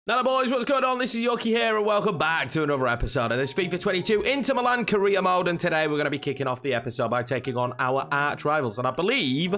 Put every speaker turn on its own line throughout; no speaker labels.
Now boys, what's going on? This is Yorkie here and welcome back to another episode of this FIFA 22 Inter Milan career mode, and today we're going to be kicking off the episode by taking on our arch rivals and I believe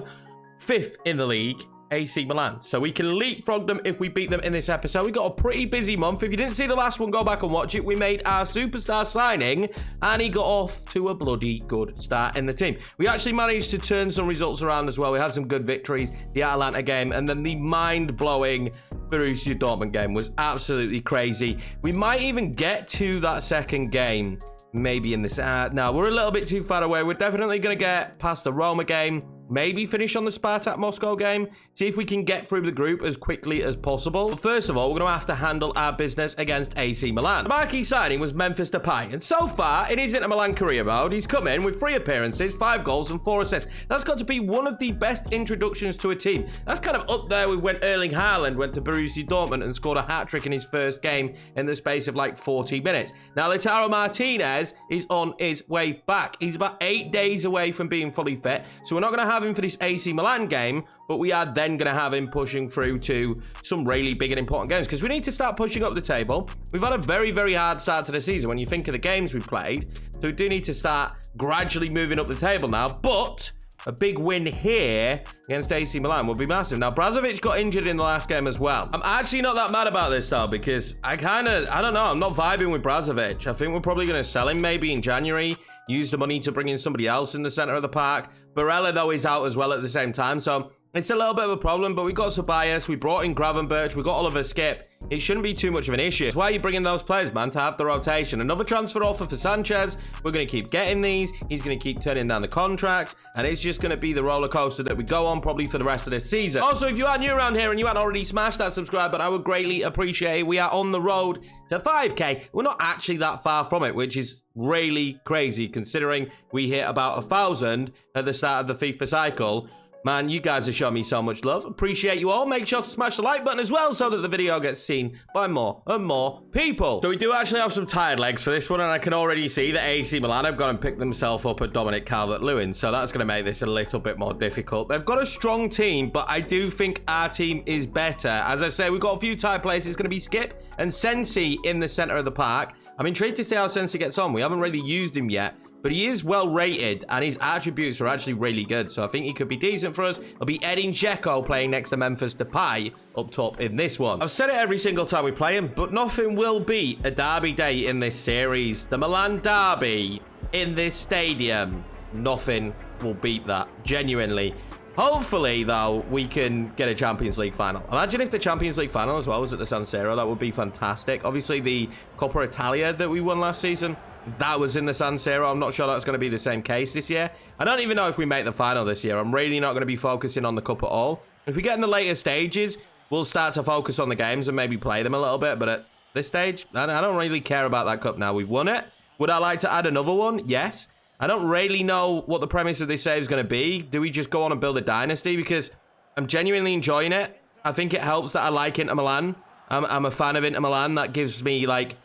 5th in the league, AC Milan. So we can leapfrog them if we beat them in this episode. We got a pretty busy month. If you didn't see the last one, go back and watch it. We made our superstar signing and he got off to a bloody good start in the team. We actually managed to turn some results around as well. We had some good victories, the Atalanta game, and then the mind-blowing Borussia Dortmund game was absolutely crazy. We might even get to that second game maybe in this. No, we're a little bit too far away. We're definitely going to get past the Roma game, maybe finish on the Spartak Moscow game, see if we can get through the group as quickly as possible. But first of all, we're going to have to handle our business against AC Milan. The marquee signing was Memphis Depay, and so far in his Inter Milan career mode, he's come in with 3 appearances, 5 goals and 4 assists. That's got to be one of the best introductions to a team. That's kind of up there with when Erling Haaland went to Borussia Dortmund and scored a hat-trick in his first game in the space of like 40 minutes. Now, Lautaro Martinez is on his way back. He's about 8 days away from being fully fit, so we're not going to have him for this AC Milan game, but we are then going to have him pushing through to some really big and important games because we need to start pushing up the table. We've had a very, very hard start to the season when you think of the games we played, so we do need to start gradually moving up the table now, but a big win here against AC Milan would be massive. Now, Brozovic got injured in the last game as well. I'm actually not that mad about this, though, because I don't know, I'm not vibing with Brozovic. I think we're probably going to sell him maybe in January, use the money to bring in somebody else in the center of the park. Barella, though, is out as well at the same time, so it's a little bit of a problem, but we got Ceballos, we brought in Gravenberch, we got Oliver Skip. It shouldn't be too much of an issue. It's why you're bringing those players, man, to have the rotation. Another transfer offer for Sanchez. We're going to keep getting these. He's going to keep turning down the contracts, and it's just going to be the roller coaster that we go on probably for the rest of this season. Also, if you are new around here and you haven't already smashed that subscribe button, I would greatly appreciate it. We are on the road to 5K. We're not actually that far from it, which is really crazy considering we hit about 1,000 at the start of the FIFA cycle. Man, you guys have shown me so much love. Appreciate you all. Make sure to smash the like button as well so that the video gets seen by more and more people. So we do actually have some tired legs for this one, and I can already see that AC Milan have gone and picked themselves up at Dominic Calvert-Lewin, so that's going to make this a little bit more difficult. They've got a strong team, but I do think our team is better. As I say, we've got a few tired players. It's going to be Skip and Sensi in the center of the park. I'm intrigued to see how Sensi gets on. We haven't really used him yet, but he is well rated and his attributes are actually really good. So I think he could be decent for us. It'll be Edin Dzeko playing next to Memphis Depay up top in this one. I've said it every single time we play him, but nothing will beat a derby day in this series. The Milan derby in this stadium. Nothing will beat that, genuinely. Hopefully, though, we can get a Champions League final. Imagine if the Champions League final as well was at the San Siro. That would be fantastic. Obviously, the Coppa Italia that we won last season, that was in the San Siro. I'm not sure that's going to be the same case this year. I don't even know if we make the final this year. I'm really not going to be focusing on the cup at all. If we get in the later stages, we'll start to focus on the games and maybe play them a little bit. But at this stage, I don't really care about that cup now. We've won it. Would I like to add another one? Yes. I don't really know what the premise of this save is going to be. Do we just go on and build a dynasty? Because I'm genuinely enjoying it. I think it helps that I like Inter Milan. I'm a fan of Inter Milan. That gives me like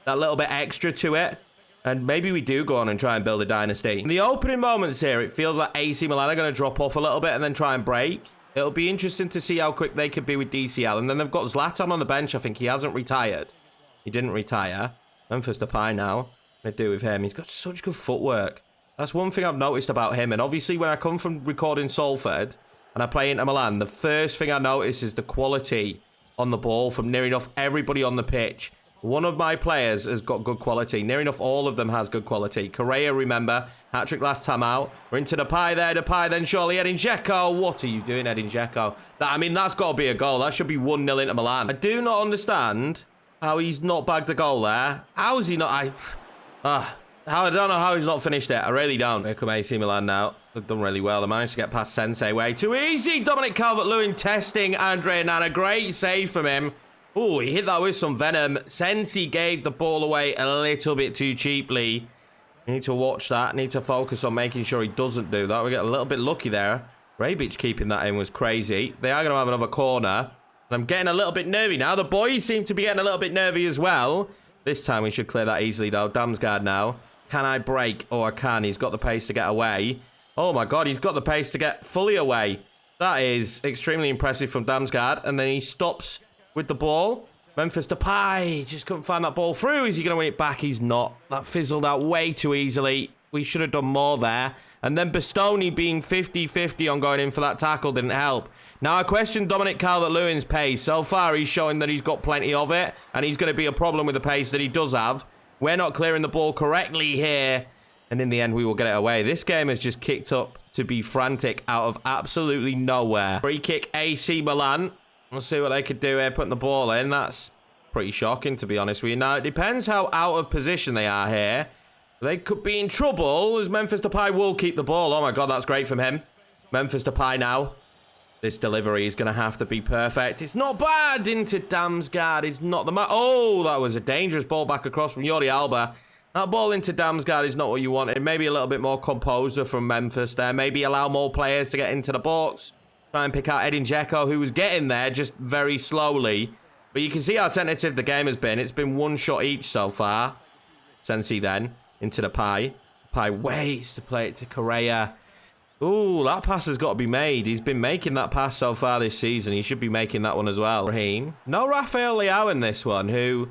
that little bit extra to it. And maybe we do go on and try and build a dynasty. In the opening moments here, it feels like AC Milan are going to drop off a little bit and then try and break. It'll be interesting to see how quick they could be with DCL. And then they've got Zlatan on the bench. I think he hasn't retired. He didn't retire. Memphis Depay now. What do with him? He's got such good footwork. That's one thing I've noticed about him. And obviously, when I come from recording Salford and I play Inter Milan, the first thing I notice is the quality on the ball from near enough everybody on the pitch. One of my players has got good quality. Near enough all of them has good quality. Correa, remember, hat-trick last time out. We're into Depay there. Depay then surely Edin Dzeko. What are you doing, Edin Dzeko? That's got to be a goal. That should be 1-0 Inter Milan. I do not understand how he's not bagged a goal there. How is he not? I don't know how he's not finished it. I really don't. Here come AC Milan now. They've done really well. They managed to get past Sensei. Way too easy. Dominic Calvert-Lewin testing Andre Nana. Great save from him. Oh, he hit that with some venom. Sensi gave the ball away a little bit too cheaply. You need to watch that. Need to focus on making sure he doesn't do that. We get a little bit lucky there. Rebic keeping that in was crazy. They are going to have another corner. And I'm getting a little bit nervy now. The boys seem to be getting a little bit nervy as well. This time we should clear that easily, though. Damsgaard now. Can I break? Oh, I can. He's got the pace to get away. Oh, my God. He's got the pace to get fully away. That is extremely impressive from Damsgaard. And then he stops with the ball. Memphis Depay just couldn't find that ball through. Is he going to win it back? He's not. That fizzled out way too easily. We should have done more there. And then Bastoni being 50-50 on going in for that tackle didn't help. Now, I question Dominic Calvert-Lewin's pace. So far, he's showing that he's got plenty of it, and he's going to be a problem with the pace that he does have. We're not clearing the ball correctly here, and in the end, we will get it away. This game has just kicked up to be frantic out of absolutely nowhere. Free kick, AC Milan. We'll see what they could do here, putting the ball in. That's pretty shocking, to be honest with you. Now, it depends how out of position they are here. They could be in trouble, as Memphis Depay will keep the ball. Oh my god, that's great from him. Memphis Depay now. This delivery is going to have to be perfect. It's not bad into Damsgaard. It's not the oh, that was a dangerous ball back across from Jordi Alba. That ball into Damsgaard is not what you wanted. Maybe a little bit more composure from Memphis there. Maybe allow more players to get into the box. Try and pick out Edin Dzeko, who was getting there just very slowly. But you can see how tentative the game has been. It's been one shot each so far. Sensi then. Into the Depay. Depay waits to play it to Correa. Ooh, that pass has got to be made. He's been making that pass so far this season. He should be making that one as well. Raheem. No Rafael Leao in this one, who,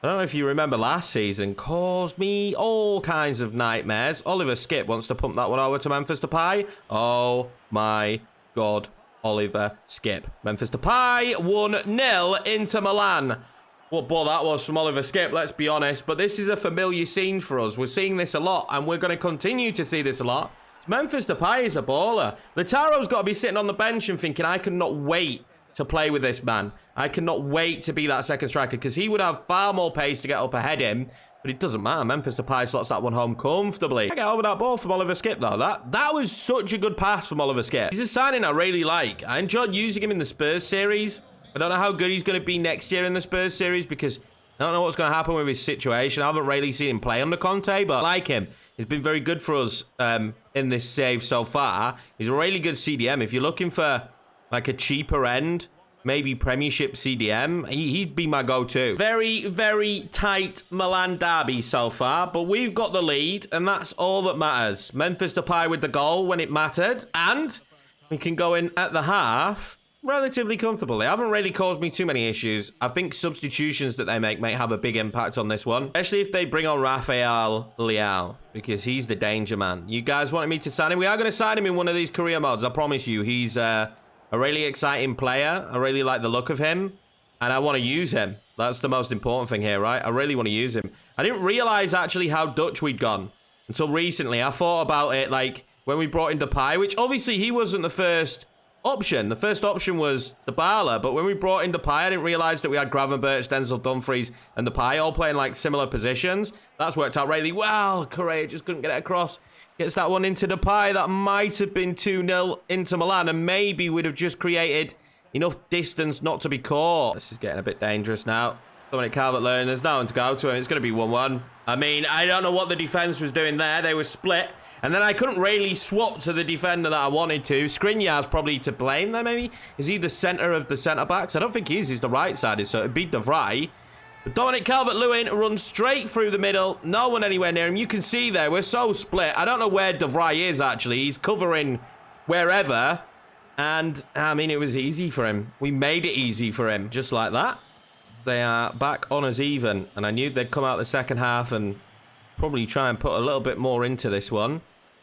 I don't know if you remember last season, caused me all kinds of nightmares. Oliver Skip wants to pump that one over to Memphis Depay. Oh my god, Oliver Skip. Memphis Depay, 1-0 into Milan. What ball that was from Oliver Skip, let's be honest. But this is a familiar scene for us. We're seeing this a lot, and we're going to continue to see this a lot. Memphis Depay is a baller. Lautaro's got to be sitting on the bench and thinking, I cannot wait to play with this man. I cannot wait to be that second striker, because he would have far more pace to get up ahead him. But it doesn't matter. Memphis Depay slots that one home comfortably. I get over that ball from Oliver Skip, though. That was such a good pass from Oliver Skip. He's a signing I really like. I enjoyed using him in the Spurs series. I don't know how good he's going to be next year in the Spurs series, because I don't know what's going to happen with his situation. I haven't really seen him play under Conte, but I like him. He's been very good for us in this save so far. He's a really good CDM. If you're looking for like a cheaper end, maybe Premiership CDM, he'd be my go-to. Very, very tight Milan derby so far, but we've got the lead, and that's all that matters. Memphis Depay with the goal when it mattered, and we can go in at the half relatively comfortable. They haven't really caused me too many issues. I think substitutions that they make might have a big impact on this one, especially if they bring on Rafael Leao, because he's the danger man. You guys wanted me to sign him. We are going to sign him in one of these career modes. I promise you. He's a really exciting player. I really like the look of him, and I want to use him. That's the most important thing here, right? I really want to use him. I didn't realize actually how Dutch we'd gone until recently. I thought about it like when we brought in Depay, which obviously he wasn't the first option. The first option was Dybala, but when we brought in Depay, I didn't realize that we had Gravenberch, Denzel Dumfries, and Depay all playing like similar positions. That's worked out really well. Correa just couldn't get it across. Gets that one into Depay. That might have been 2-0 into Milan, and maybe we'd have just created enough distance not to be caught. This is getting a bit dangerous now. Dominic Calvert-Lewin, there's no one to go to him. It's going to be 1-1. I mean, I don't know what the defense was doing there. They were split. And then I couldn't really swap to the defender that I wanted to. Skriniar's probably to blame there, maybe. Is he the centre of the centre-backs? I don't think he is. He's the right side, so it'd be De Vrij. But Dominic Calvert-Lewin runs straight through the middle. No one anywhere near him. You can see there, we're so split. I don't know where De Vrij is, actually. He's covering wherever. And, I mean, it was easy for him. We made it easy for him. Just like that. They are back on us even. And I knew they'd come out the second half and probably try and put a little bit more into this one.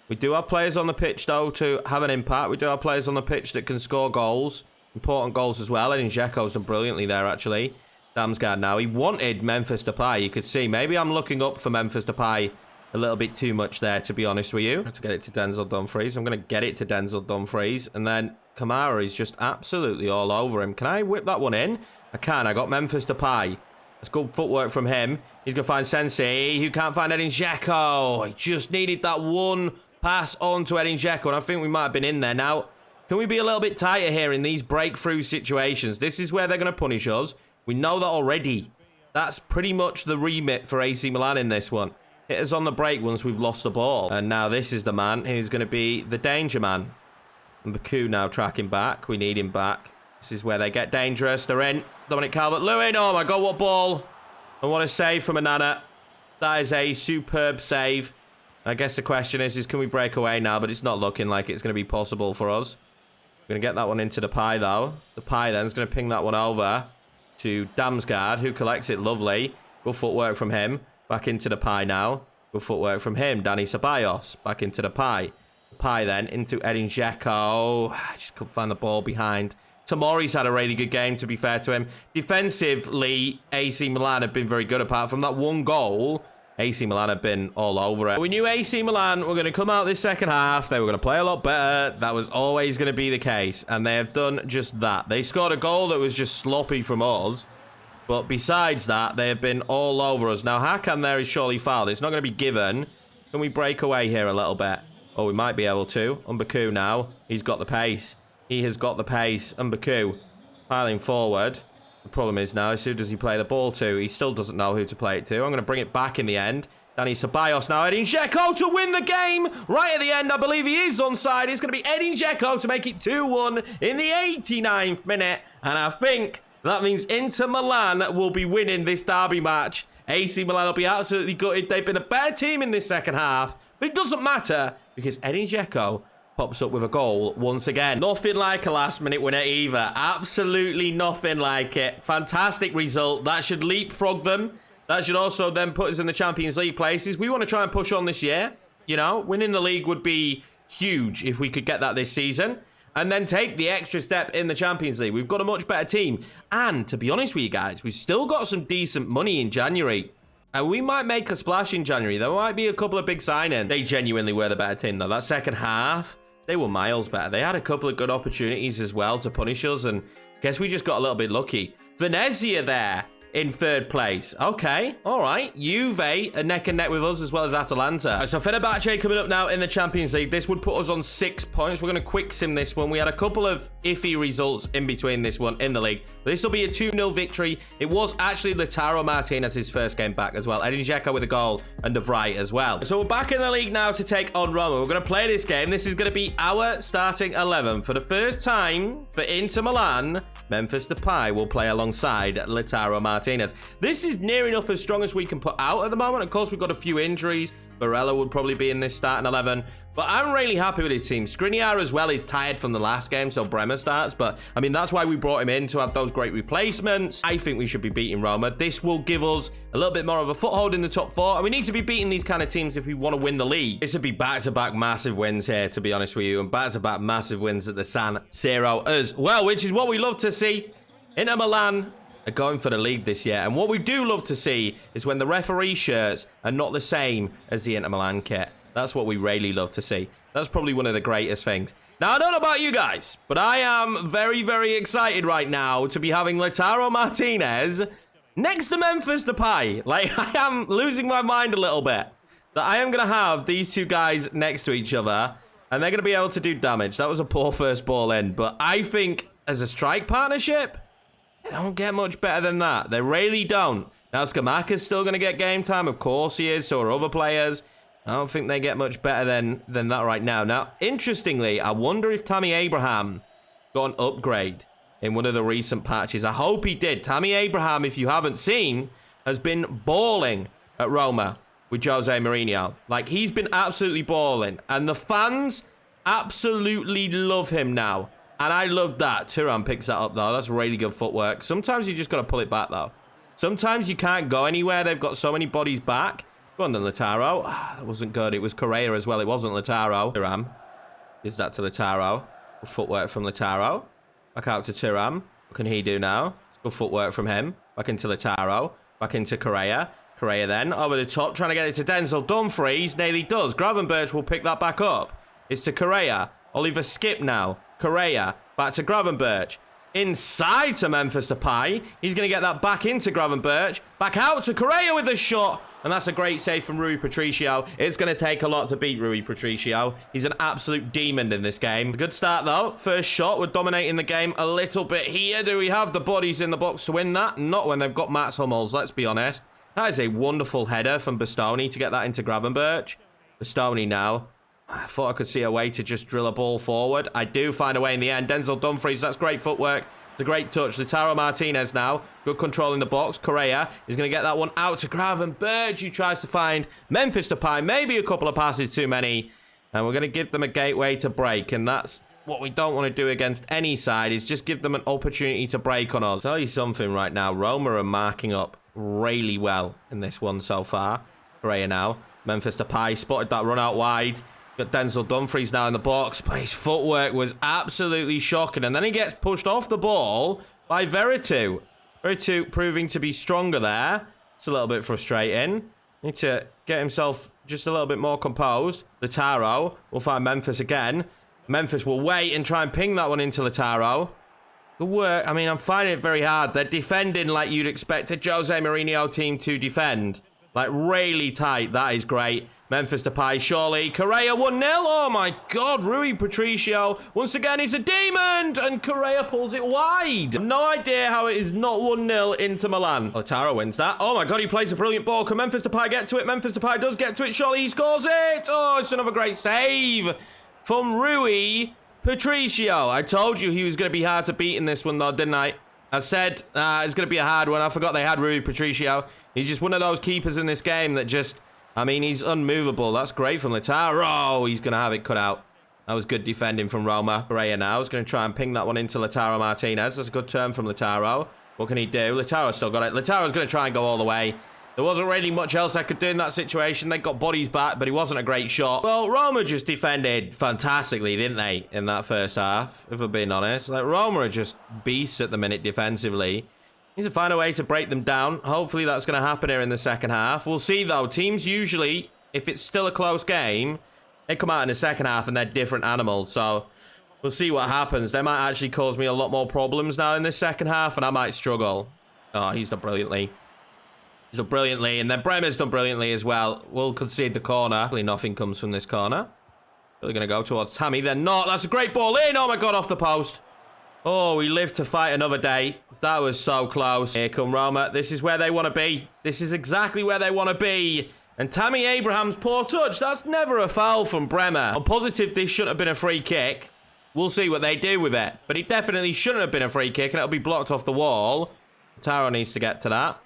We do have players on the pitch, though, to have an impact. We do have players on the pitch that can score goals. Important goals as well. And Dzeko's done brilliantly there, actually. Damsgaard now. He wanted Memphis Depay, you could see. Maybe I'm looking up for Memphis Depay a little bit too much there, to be honest with you. To get it to Denzel Dumfries. I'm going to get it to Denzel Dumfries. And then Kamara is just absolutely all over him. Can I whip that one in? I can. I got Memphis Depay. That's good footwork from him. He's going to find Sensi, who can't find Edin Dzeko. He just needed that one pass on to Edin Dzeko, and I think we might have been in there. Now, can we be a little bit tighter here in these breakthrough situations? This is where they're going to punish us. We know that already. That's pretty much the remit for AC Milan in this one. Hit us on the break once we've lost the ball. And now this is the man who's going to be the danger man. And Baku now tracking back. We need him back. This is where they get dangerous. They're in. Dominic Calvert-Lewin. Oh my god, what ball. And what a save from Anana. That is a superb save. I guess the question is can we break away now? But it's not looking like it's going to be possible for us. We're going to get that one into Depay, though. Depay then is going to ping that one over. to Damsgaard, who collects it. Lovely. Good footwork from him. Back into the pie now. Good footwork from him. Danny Ceballos. Back into the pie. Pie then into Edin Dzeko. Just couldn't find the ball behind. Tomori's had a really good game, to be fair to him. Defensively, AC Milan have been very good. Apart from that one goal, AC Milan have been all over it. We knew AC Milan were going to come out this second half. They were going to play a lot better. That was always going to be the case. And they have done just that. They scored a goal that was just sloppy from us. But besides that, they have been all over us. Now, Hakan there is surely fouled. It's not going to be given. Can we break away here a little bit? Oh, we might be able to. Mbaku now. He's got the pace. He has got the pace. Mbaku piling forward. The problem is now, who does he play the ball to? He still doesn't know who to play it to. I'm going to bring it back in the end. Danny Ceballos now. Edin Dzeko to win the game. Right at the end, I believe he is onside. It's going to be Edin Dzeko to make it 2-1 in the 89th minute. And I think that means Inter Milan will be winning this derby match. AC Milan will be absolutely gutted. They've been a better team in this second half. But it doesn't matter because Edin Dzeko pops up with a goal once again. Nothing like a last-minute winner either. Absolutely nothing like it. Fantastic result. That should leapfrog them. That should also then put us in the Champions League places. We want to try and push on this year. You know, winning the league would be huge if we could get that this season. And then take the extra step in the Champions League. We've got a much better team. And to be honest with you guys, we've still got some decent money in January. And we might make a splash in January. There might be a couple of big signings. They genuinely were the better team, though. That second half, they were miles better. They had a couple of good opportunities as well to punish us. And I guess we just got a little bit lucky. Venezia there in third place. Okay, all right. Juve are neck and neck with us as well as Atalanta. Right, so Fenerbahce coming up now in the Champions League. This would put us on 6 points. We're going to quick sim this one. We had a couple of iffy results in between this one in the league. This will be a 2-0 victory. It was actually Lautaro Martinez's first game back as well. Edin Dzeko with a goal and De Vrij as well. So we're back in the league now to take on Roma. We're going to play this game. This is going to be our starting 11. For the first time for Inter Milan, Memphis Depay will play alongside Lautaro Martinez. This is near enough as strong as we can put out at the moment. Of course, we've got a few injuries. Barella would probably be in this starting 11. But I'm really happy with his team. Skriniar as well is tired from the last game, so Bremer starts. But, I mean, that's why we brought him in, to have those great replacements. I think we should be beating Roma. This will give us a little bit more of a foothold in the top 4. And we need to be beating these kind of teams if we want to win the league. This would be back-to-back massive wins here, to be honest with you. And back-to-back massive wins at the San Siro as well, which is what we love to see. Inter Milan are going for the league this year. And what we do love to see is when the referee shirts are not the same as the Inter Milan kit. That's what we really love to see. That's probably one of the greatest things. Now, I don't know about you guys, but I am very, very excited right now to be having Lautaro Martinez next to Memphis Depay. Like, I am losing my mind a little bit that I am going to have these two guys next to each other and they're going to be able to do damage. That was a poor first ball in, but I think as a strike partnership, they don't get much better than that. They really don't. Now, Skamaka's still going to get game time. Of course he is. So are other players. I don't think they get much better than that right now. Now, interestingly, I wonder if Tammy Abraham got an upgrade in one of the recent patches. I hope he did. Tammy Abraham, if you haven't seen, has been balling at Roma with Jose Mourinho. Like, he's been absolutely balling. And the fans absolutely love him now. And I love that. Thuram picks that up, though. That's really good footwork. Sometimes you just got to pull it back, though. Sometimes you can't go anywhere. They've got so many bodies back. Go on then, Lautaro. That wasn't good. It was Correa as well. It wasn't Lautaro. Thuram gives that to Lautaro. Good footwork from Lautaro. Back out to Thuram. What can he do now? Good footwork from him. Back into Lautaro. Back into Correa. Correa then over the top, trying to get it to Denzel Dumfries. Nearly does. Gravenberch will pick that back up. It's to Correa. Oliver Skip now. Correa, back to Gravenberch. Inside to Memphis Depay. He's going to get that back into Gravenberch. Back out to Correa with a shot. And that's a great save from Rui Patricio. It's going to take a lot to beat Rui Patricio. He's an absolute demon in this game. Good start, though. First shot. We're dominating the game a little bit here. Do we have the bodies in the box to win that? Not when they've got Mats Hummels, let's be honest. That is a wonderful header from Bastoni to get that into Gravenberch. Bastoni now. I thought I could see a way to just drill a ball forward. I do find a way in the end. Denzel Dumfries, that's great footwork. It's a great touch. Lautaro Martinez now. Good control in the box. Correa is going to get that one out to Gravenberch, who tries to find Memphis Depay. Maybe a couple of passes too many. And we're going to give them a gateway to break. And that's what we don't want to do against any side is just give them an opportunity to break on us. I'll tell you something right now. Roma are marking up really well in this one so far. Correa now. Memphis Depay spotted that run out wide. Got Denzel Dumfries now in the box, but his footwork was absolutely shocking. And then he gets pushed off the ball by Veretout. Veretout proving to be stronger there. It's a little bit frustrating. Need to get himself just a little bit more composed. Lautaro will find Memphis again. Memphis will wait and try and ping that one into Lautaro. Good work. I mean, I'm finding it very hard. They're defending like you'd expect a Jose Mourinho team to defend. Like, really tight. That is great. Memphis Depay, surely. Correa 1-0. Oh, my God. Rui Patricio, once again, is a demon. And Correa pulls it wide. No idea how it is not 1-0 into Milan. Lautaro wins that. Oh, my God. He plays a brilliant ball. Can Memphis Depay get to it? Memphis Depay does get to it. Surely he scores it. Oh, it's another great save from Rui Patricio. I told you he was going to be hard to beat in this one, though, didn't I? I said it's going to be a hard one. I forgot they had Rui Patricio. He's just one of those keepers in this game that just, I mean, he's unmovable. That's great from Lautaro. He's going to have it cut out. That was good defending from Roma. Correa now is going to try and ping that one into Lautaro Martinez. That's a good turn from Lautaro. What can he do? Lautaro's still got it. Lautaro's going to try and go all the way. There wasn't really much else I could do in that situation. They got bodies back, but it wasn't a great shot. Well, Roma just defended fantastically, didn't they, in that first half, if we're being honest. Like, Roma are just beasts at the minute defensively. Need to find a way to break them down. Hopefully that's going to happen here in the second half. We'll see, though. Teams usually, if it's still a close game, they come out in the second half and they're different animals. So we'll see what happens. They might actually cause me a lot more problems now in this second half, and I might struggle. Oh, he's done brilliantly. He's done brilliantly, and then Bremer's done brilliantly as well. We'll concede the corner. Hopefully nothing comes from this corner. They're going to go towards Tammy. They're not. That's a great ball in. Oh, my God, off the post. Oh, we live to fight another day. That was so close. Here come Roma. This is where they want to be. This is exactly where they want to be. And Tammy Abraham's poor touch. That's never a foul from Bremer. I'm positive this shouldn't have been a free kick. We'll see what they do with it. But it definitely shouldn't have been a free kick, and it'll be blocked off the wall. Taro needs to get to that.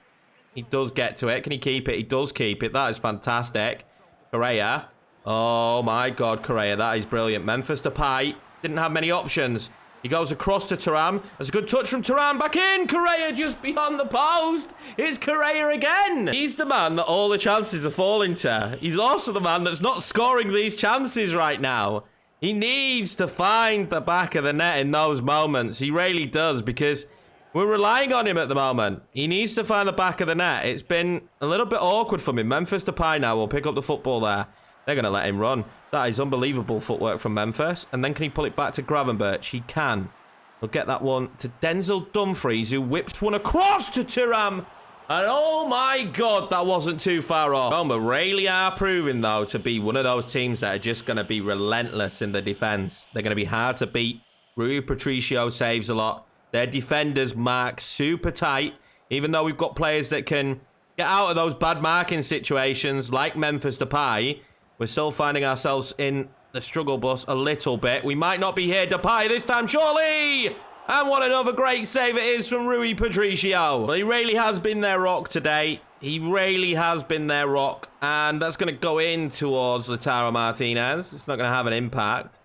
He does get to it. Can he keep it? He does keep it. That is fantastic. Correa. Oh, my God, Correa. That is brilliant. Memphis Depay didn't have many options. He goes across to Thuram. That's a good touch from Thuram. Back in. Correa just beyond the post. It's Correa again. He's the man that all the chances are falling to. He's also the man that's not scoring these chances right now. He needs to find the back of the net in those moments. He really does, because we're relying on him at the moment. He needs to find the back of the net. It's been a little bit awkward for me. Memphis Depay now will pick up the football there. They're going to let him run. That is unbelievable footwork from Memphis. And then can he pull it back to Gravenberch? He can. He'll get that one to Denzel Dumfries, who whips one across to Thuram. And oh my God, that wasn't too far off. Roma really are proving, though, to be one of those teams that are just going to be relentless in the defense. They're going to be hard to beat. Rui Patricio saves a lot. Their defenders mark super tight, even though we've got players that can get out of those bad marking situations like Memphis Depay. We're still finding ourselves in the struggle bus a little bit. We might not be here. Depay this time, surely! And what another great save it is from Rui Patricio. Well, he really has been their rock today. He really has been their rock. And that's going to go in towards Lautaro Martinez. It's not going to have an impact.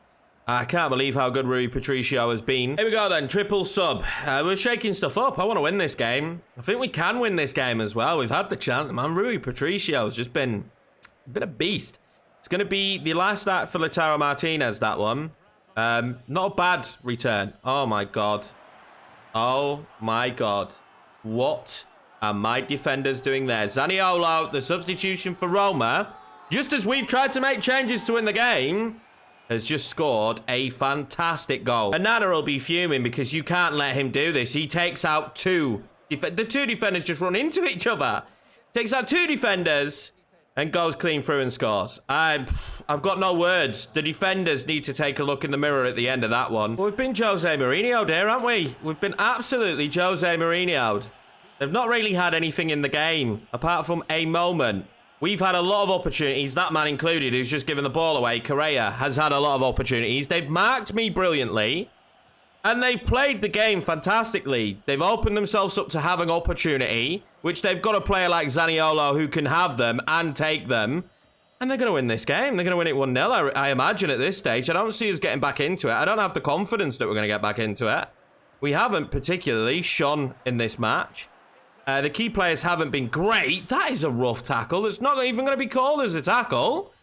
I can't believe how good Rui Patricio has been. Here we go then, triple sub. We're shaking stuff up. I want to win this game. I think we can win this game as well. We've had the chance. Man, Rui Patricio has just been a beast. It's going to be the last act for Lautaro Martinez, that one. Not a bad return. Oh, my God. Oh, my God. What are my defenders doing there? Zaniolo, the substitution for Roma, just as we've tried to make changes to win the game, has just scored a fantastic goal. And Nana will be fuming because you can't let him do this. He takes out two. The two defenders just run into each other. Takes out two defenders and goes clean through and scores. I've got no words. The defenders need to take a look in the mirror at the end of that one. We've been Jose Mourinho'd here, haven't we? We've been absolutely Jose Mourinho'd. They've not really had anything in the game apart from a moment. We've had a lot of opportunities, that man included, who's just given the ball away. Correa has had a lot of opportunities. They've marked me brilliantly, and they've played the game fantastically. They've opened themselves up to having opportunity, which they've got a player like Zaniolo who can have them and take them. And they're going to win this game. They're going to win it 1-0, I imagine, at this stage. I don't see us getting back into it. I don't have the confidence that we're going to get back into it. We haven't particularly shone in this match. The key players haven't been great. That is a rough tackle. It's not even going to be called as a tackle.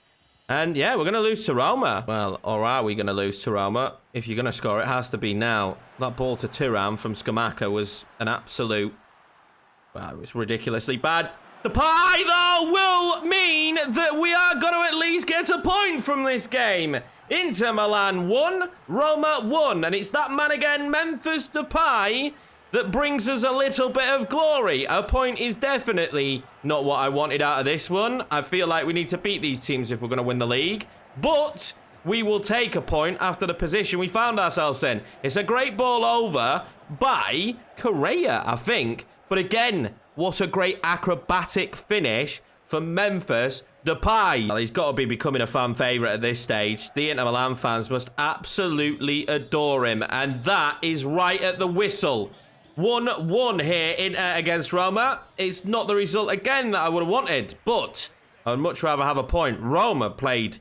And yeah, we're going to lose to Roma. Well, or are we going to lose to Roma? If you're going to score, it has to be now. That ball to Thuram from Scamacca was an absolute... Well, it was ridiculously bad. The pie, though, will mean that we are going to at least get a point from this game. Inter Milan 1, Roma 1. And it's that man again, Memphis Depay, that brings us a little bit of glory. A point is definitely not what I wanted out of this one. I feel like we need to beat these teams if we're going to win the league. But we will take a point after the position we found ourselves in. It's a great ball over by Correa, I think. But again, what a great acrobatic finish for Memphis Depay. Well, he's got to be becoming a fan favourite at this stage. The Inter Milan fans must absolutely adore him. And that is right at the whistle. 1-1 here in against Roma. It's not the result again that I would have wanted, but I would much rather have a point. Roma played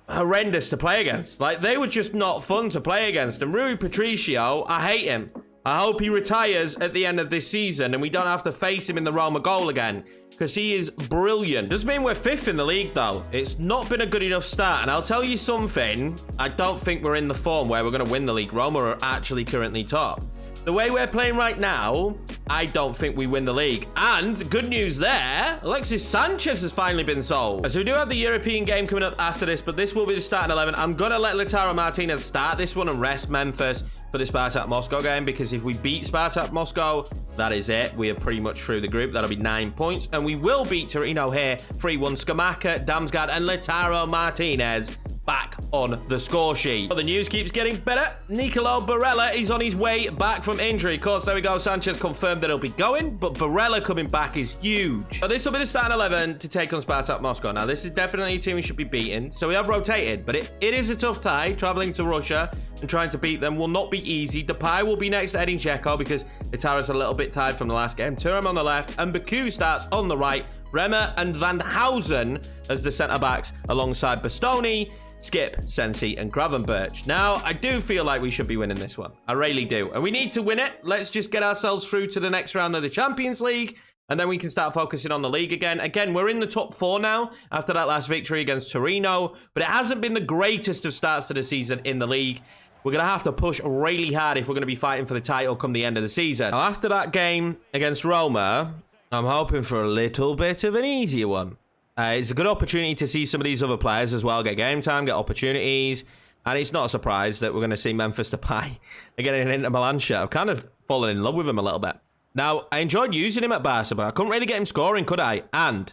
horrendous to play against. Like, they were just not fun to play against. And Rui Patricio, I hate him. I hope he retires at the end of this season and we don't have to face him in the Roma goal again, because he is brilliant. Doesn't mean we're 5th in the league, though. It's not been a good enough start, and I'll tell you something. I don't think we're in the form where we're going to win the league. Roma are actually currently top. The way we're playing right now, I don't think we win the league. And good news there, Alexis Sanchez has finally been sold. So we do have the European game coming up after this, but this will be the starting 11. I'm going to let Lautaro Martinez start this one and rest Memphis for the Spartak Moscow game, because if we beat Spartak Moscow, that is it. We are pretty much through the group. That'll be 9 points. And we will beat Torino here. 3-1. Scamacca, Damsgaard, and Lautaro Martinez back on the score sheet. But the news keeps getting better. Nicolo Barella is on his way back from injury. Of course, there we go. Sanchez confirmed that he'll be going, but Barella coming back is huge. So this will be the starting 11 to take on Spartak Moscow. Now, this is definitely a team we should be beating. So we have rotated, but it is a tough tie. Traveling to Russia and trying to beat them will not be easy. Depay will be next to Edin Dzeko because Itara's a little bit tired from the last game. Thuram on the left and Baku starts on the right. Bremer and Van Housen as the centre-backs alongside Bastoni, Skip, Sensi, and Gravenberch. Now, I do feel like we should be winning this one. I really do. And we need to win it. Let's just get ourselves through to the next round of the Champions League, and then we can start focusing on the league again. Again, we're in the top 4 now after that last victory against Torino, but it hasn't been the greatest of starts to the season in the league. We're going to have to push really hard if we're going to be fighting for the title come the end of the season. Now, after that game against Roma, I'm hoping for a little bit of an easier one. It's a good opportunity to see some of these other players as well get game time, get opportunities. And it's not a surprise that we're going to see Memphis Depay again in an Inter Milan shirt. I've kind of fallen in love with him a little bit. Now, I enjoyed using him at Barca, but I couldn't really get him scoring, could I? And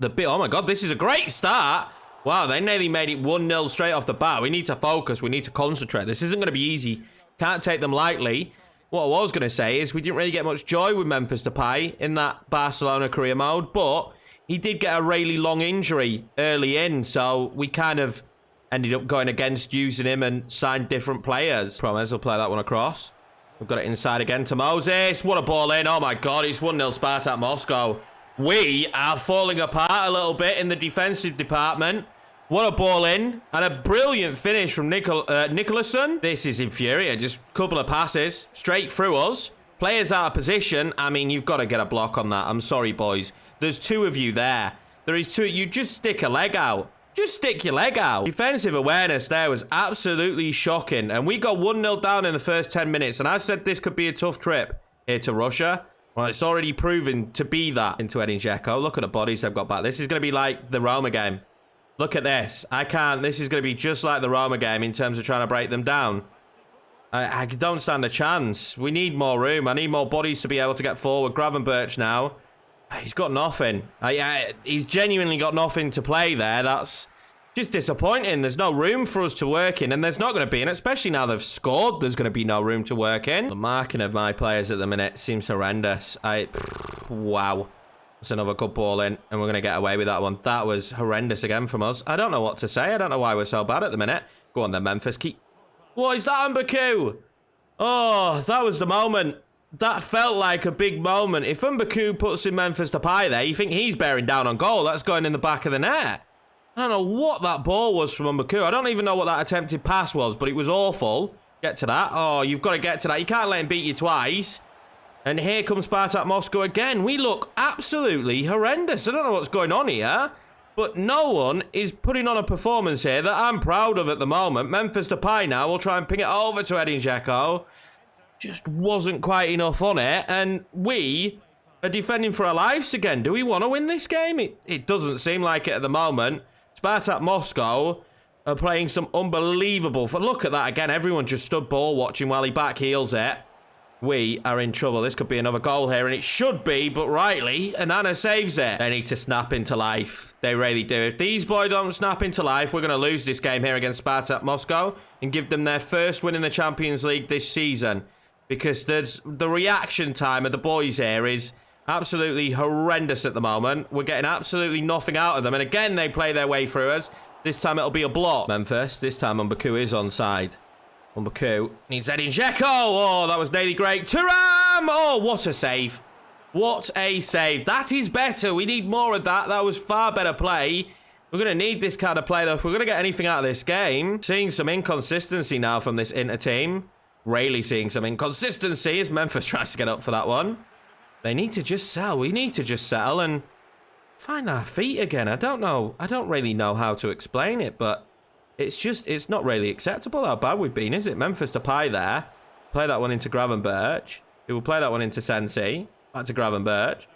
oh my God, this is a great start. Wow, they nearly made it 1-0 straight off the bat. We need to focus. We need to concentrate. This isn't going to be easy. Can't take them lightly. What I was going to say is we didn't really get much joy with Memphis Depay in that Barcelona career mode, but he did get a really long injury early in, so we kind of ended up going against using him and signed different players. Promise will play that one across. We've got it inside again to Moses. What a ball in. Oh my God, it's 1-0 Spartak Moscow. We are falling apart a little bit in the defensive department. What a ball in. And a brilliant finish from Nicholson. This is infuriating. Just a couple of passes straight through us. Players out of position. I mean, you've got to get a block on that. I'm sorry, boys. There's 2 of you there. There is 2. You just stick a leg out. Just stick your leg out. Defensive awareness there was absolutely shocking. And we got 1-0 down in the first 10 minutes. And I said this could be a tough trip here to Russia. Well, it's already proven to be that into Edin Dzeko. Look at the bodies they've got back. This is going to be like the Roma game. Look at this. This is going to be just like the Roma game in terms of trying to break them down. I don't stand a chance. We need more room. I need more bodies to be able to get forward. Gravenberch now. He's got nothing. He's genuinely got nothing to play there. That's just disappointing. There's no room for us to work in, and there's not going to be, and especially now they've scored, there's going to be no room to work in. The marking of my players at the minute seems horrendous. Wow. That's another good ball in, and we're going to get away with that one. That was horrendous again from us. I don't know what to say. I don't know why we're so bad at the minute. Go on then, Memphis. What is that, Mbaku? Oh, that was the moment. That felt like a big moment. If Mbaku puts in Memphis Depay there, you think he's bearing down on goal. That's going in the back of the net. I don't know what that ball was from Mbaku. I don't even know what that attempted pass was, but it was awful. Get to that. Oh, you've got to get to that. You can't let him beat you twice. And here comes Spartak Moscow again. We look absolutely horrendous. I don't know what's going on here, but no one is putting on a performance here that I'm proud of at the moment. Memphis Depay now will try and ping it over to Edin Dzeko. Just wasn't quite enough on it, and we are defending for our lives again. Do we want to win this game? It doesn't seem like it at the moment. Spartak Moscow are playing some unbelievable... Look at that again. Everyone just stood ball watching while he back heels it. We are in trouble. This could be another goal here, and it should be, but rightly, Anana saves it. They need to snap into life. They really do. If these boys don't snap into life, we're going to lose this game here against Spartak Moscow and give them their first win in the Champions League this season. Because the reaction time of the boys here is absolutely horrendous at the moment. We're getting absolutely nothing out of them. And again, they play their way through us. This time it'll be a block. Memphis, this time Mbaku is onside. Mbaku needs Edin Dzeko. Oh, that was nearly great. Thuram! Oh, what a save. What a save. That is better. We need more of that. That was far better play. We're going to need this kind of play, though, if we're going to get anything out of this game. Seeing some inconsistency now from this Inter team. Really seeing some inconsistency as Memphis tries to get up for that one. They need to just settle. We need to just settle and find our feet again. I don't know. I don't really know how to explain it, but it's not really acceptable how bad we've been, is it? Memphis Depay there. Play that one into Gravenberch. He will play that one into Sensi. Back to Gravenberch.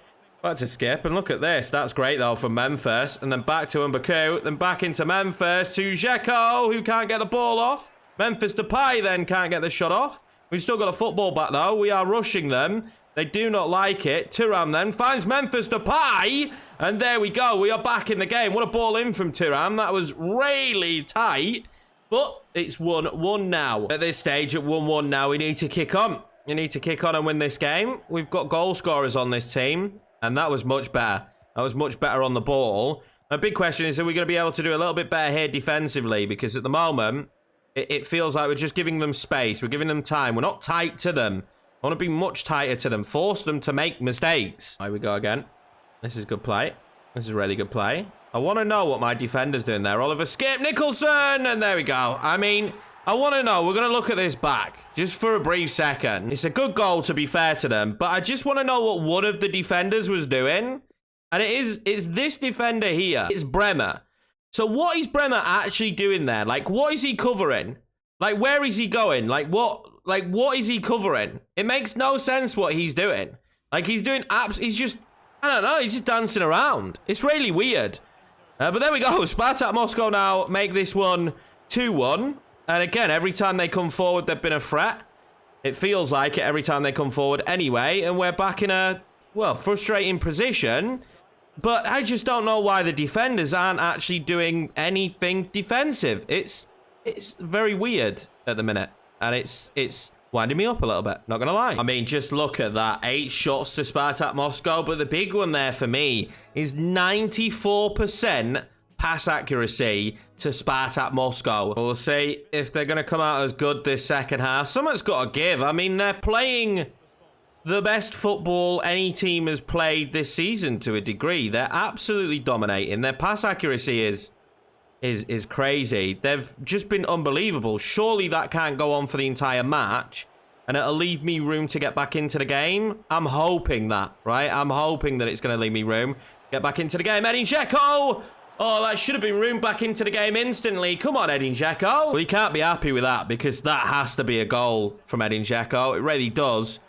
Back to Skip. And look at this. That's great, though, from Memphis. And then back to Mbaku. Then back into Memphis to Dzeko, who can't get the ball off. Memphis Depay then can't get the shot off. We've still got a football back, though. We are rushing them. They do not like it. Thuram then finds Memphis Depay. And there we go. We are back in the game. What a ball in from Thuram. That was really tight. But it's 1-1 now. At this stage, at 1-1 now, we need to kick on. We need to kick on and win this game. We've got goal scorers on this team. And that was much better. That was much better on the ball. My big question is, are we going to be able to do a little bit better here defensively? Because at the moment, it feels like we're just giving them space. We're giving them time. We're not tight to them. I want to be much tighter to them. Force them to make mistakes. Here we go again. This is good play. This is really good play. I want to know what my defender's doing there. Oliver Skip Nicholson. And there we go. I mean, I want to know. We're going to look at this back just for a brief second. It's a good goal, to be fair to them. But I just want to know what one of the defenders was doing. And it's this defender here. It's Bremer. So what is Bremer actually doing there? Like, what is he covering? Like, where is he going? Like, what is he covering? It makes no sense what he's doing. Like, he's doing he's just, I don't know, he's just dancing around. It's really weird. But there we go. Spartak Moscow now make this one 2-1. And again, every time they come forward, they've been a threat. It feels like it every time they come forward anyway. And we're back in a, well, frustrating position. But I just don't know why the defenders aren't actually doing anything defensive. It's very weird at the minute. And it's winding me up a little bit, not going to lie. I mean, just look at that. 8 shots to Spartak Moscow. But the big one there for me is 94% pass accuracy to Spartak Moscow. We'll see if they're going to come out as good this second half. Something's got to give. I mean, they're playing the best football any team has played this season to a degree. They're absolutely dominating. Their pass accuracy is crazy. They've just been unbelievable. Surely that can't go on for the entire match, and it'll leave me room to get back into the game. I'm hoping that, right? I'm hoping that it's going to leave me room. Get back into the game. Edin Dzeko! Oh, that should have been room back into the game instantly. Come on, Edin Dzeko. Well, you can't be happy with that because that has to be a goal from Edin Dzeko. It really does.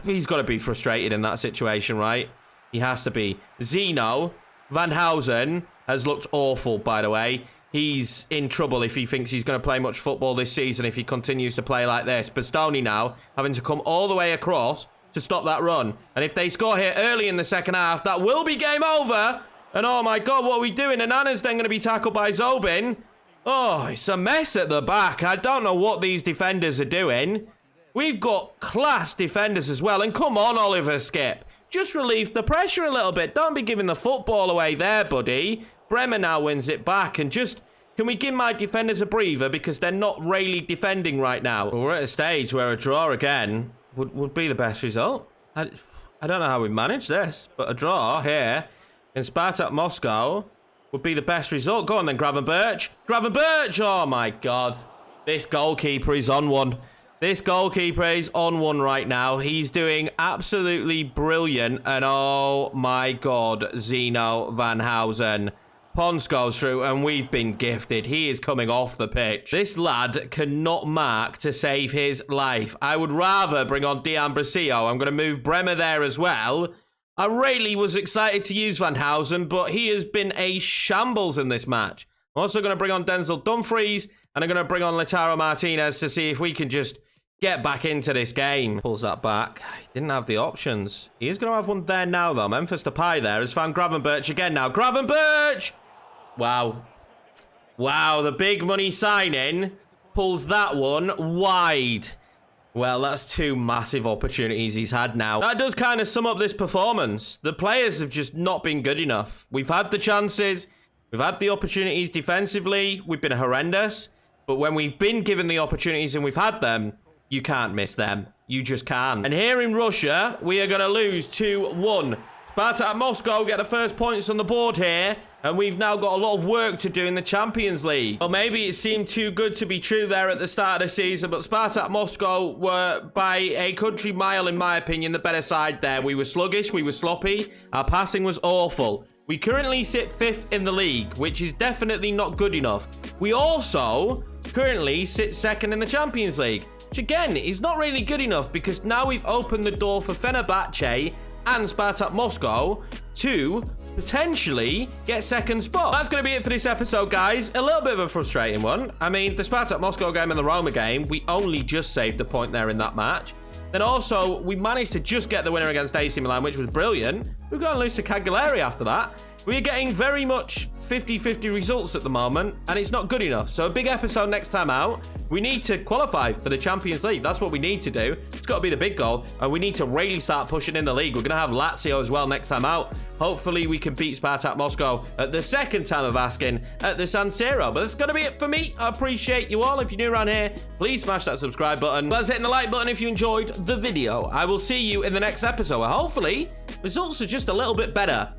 He's got to be frustrated in that situation, right? He has to be. Zeno Van Housen has looked awful, by the way. He's in trouble if he thinks he's going to play much football this season if he continues to play like this. Bastoni now having to come all the way across to stop that run. And if they score here early in the second half, that will be game over. And oh my God, what are we doing? And Anna's then going to be tackled by Zobin. Oh, it's a mess at the back. I don't know what these defenders are doing. We've got class defenders as well. And come on, Oliver Skip. Just relieve the pressure a little bit. Don't be giving the football away there, buddy. Bremer now wins it back. And just, can we give my defenders a breather? Because they're not really defending right now. Well, we're at a stage where a draw again would be the best result. I don't know how we manage this, but a draw here in Spartak Moscow would be the best result. Go on then, Gravenberch. Gravenberch! Oh, my God. This goalkeeper is on one. This goalkeeper is on one right now. He's doing absolutely brilliant. And oh, my God, Zeno Van Housen. Pons goes through, and we've been gifted. He is coming off the pitch. This lad cannot mark to save his life. I would rather bring on D'Ambrosio. I'm going to move Bremer there as well. I really was excited to use Van Housen, but he has been a shambles in this match. I'm also going to bring on Denzel Dumfries, and I'm going to bring on Lautaro Martinez to see if we can just get back into this game. Pulls that back. He didn't have the options. He is going to have one there now, though. Memphis Depay there has found Gravenberch again now. Gravenberch! Wow. Wow, the big money signing pulls that one wide. Well, that's two massive opportunities he's had now. That does kind of sum up this performance. The players have just not been good enough. We've had the chances. We've had the opportunities defensively. We've been horrendous. But when we've been given the opportunities and we've had them, you can't miss them. You just can't. And here in Russia, we are going to lose 2-1. Spartak Moscow get the first points on the board here. And we've now got a lot of work to do in the Champions League. Well, maybe it seemed too good to be true there at the start of the season, but Spartak Moscow were, by a country mile, in my opinion, the better side there. We were sluggish, we were sloppy, our passing was awful. We currently sit 5th in the league, which is definitely not good enough. We also currently sit 2nd in the Champions League, which again is not really good enough because now we've opened the door for Fenerbahce and Spartak Moscow to potentially get second spot. That's going to be it for this episode, guys. A little bit of a frustrating one. I mean, the Spartak Moscow game and the Roma game, we only just saved a point there in that match. Then also, we managed to just get the winner against AC Milan, which was brilliant. We've got to lose to Cagliari after that. We're getting very much 50-50 results at the moment, and it's not good enough. So a big episode next time out. We need to qualify for the Champions League. That's what we need to do. It's got to be the big goal, and we need to really start pushing in the league. We're going to have Lazio as well next time out. Hopefully, we can beat Spartak Moscow at the second time of asking at the San Siro. But that's going to be it for me. I appreciate you all. If you're new around here, please smash that subscribe button. Let's hit the like button if you enjoyed the video. I will see you in the next episode where hopefully results are just a little bit better.